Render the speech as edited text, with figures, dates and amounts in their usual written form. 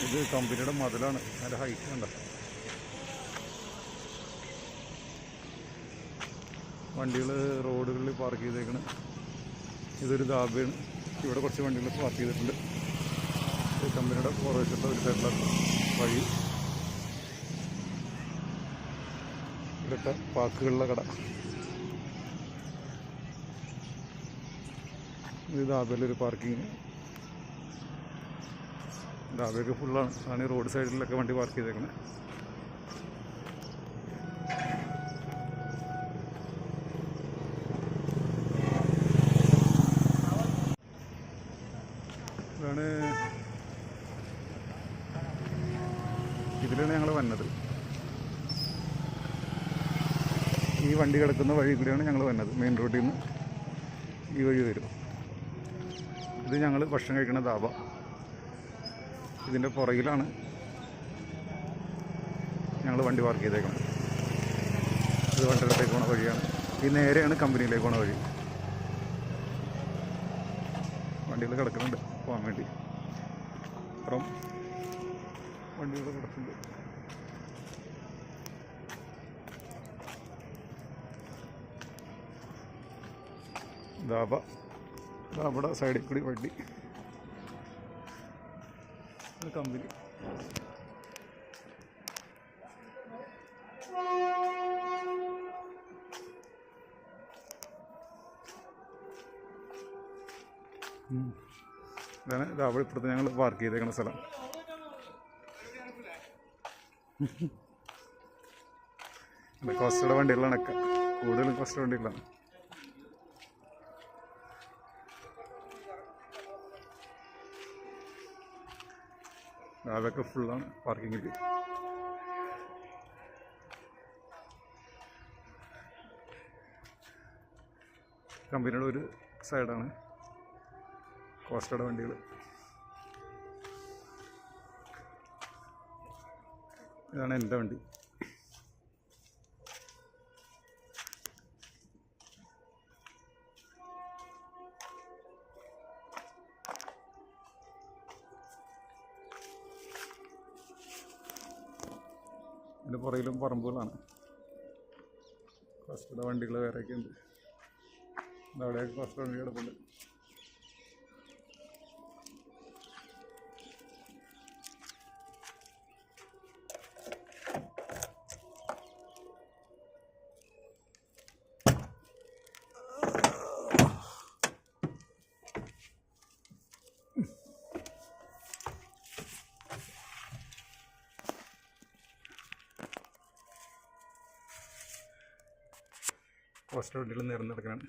ഇത് കമ്പനിയുടെ മതിലാണ്, നല്ല ഹൈറ്റ് കണ്ട. വണ്ടികൾ റോഡുകളിൽ പാർക്ക് ചെയ്തേക്കണ്. ഇതൊരു ധാബയാണ്. ഇവിടെ കുറച്ച് വണ്ടികൾ പാർക്ക് ചെയ്തിട്ടുണ്ട്. കമ്പനിയുടെ പുറവശത്തെ ഒരു സൈഡിലുള്ള വഴി. ഇവിടുത്തെ പാക്കുകളുടെ കട. ഇത് ധാബയിലൊരു പാർക്കിങ്. ധാബയൊക്കെ ഫുള്ളാണ്. അതാണ് ഈ റോഡ് സൈഡിലൊക്കെ വണ്ടി പാർക്ക് ചെയ്തേക്കണേ. ഇതാണ്, ഇതിലാണ് ഞങ്ങൾ വന്നത്. ഈ വണ്ടി കിടക്കുന്ന വഴി കൂടിയാണ് ഞങ്ങൾ വന്നത്. മെയിൻ റോഡിൽ നിന്ന് ഈ വഴി വരും. ഇത് ഞങ്ങൾ ഭക്ഷണം കഴിക്കുന്ന ധാബ. ഇതിൻ്റെ പുറകിലാണ് ഞങ്ങൾ വണ്ടി പാർക്ക് ചെയ്തേക്കുന്നത്. ഇത് വണ്ടിയിലേക്ക് പോണ വഴിയാണ്. ഈ നേരെയാണ് കമ്പനിയിലേക്ക് പോണ വഴി. വണ്ടികൾ കിടക്കുന്നുണ്ട് പോകാൻ വേണ്ടി. അപ്പുറം വണ്ടികൾ കിടക്കുന്നുണ്ട്. ധാബയുടെ സൈഡിൽ കൂടി വണ്ടി. കമ്പനി ഇതാണ് ധാബ. ഇപ്പുറത്ത് ഞങ്ങൾ പാർക്ക് ചെയ്തേക്കുന്ന സ്ഥലം. കോസ്റ്റയുടെ വണ്ടികളാണ്, കൂടുതലും കോസ്റ്റയുടെ വണ്ടികളാണ്. അതൊക്കെ ഫുള്ളാണ് പാർക്കിങ്ങിൽ. കമ്പനിയുടെ ഒരു സൈഡാണ് കോസ്റ്റയുടെ വണ്ടികൾ. ഇതാണ് എൻ്റെ വണ്ടി. അതിൻ്റെ പുറകിലും പറമ്പുകളാണ്. കോസ്റ്റയുടെ വണ്ടികൾ വേറെയൊക്കെ ഉണ്ട്. അവിടെയൊക്കെ കോസ്റ്റയുടെ വണ്ടി കിടപ്പുണ്ട്. കോസ്റ്റയുടെ വണ്ടികൾ നിരന്ന് കിടക്കണം.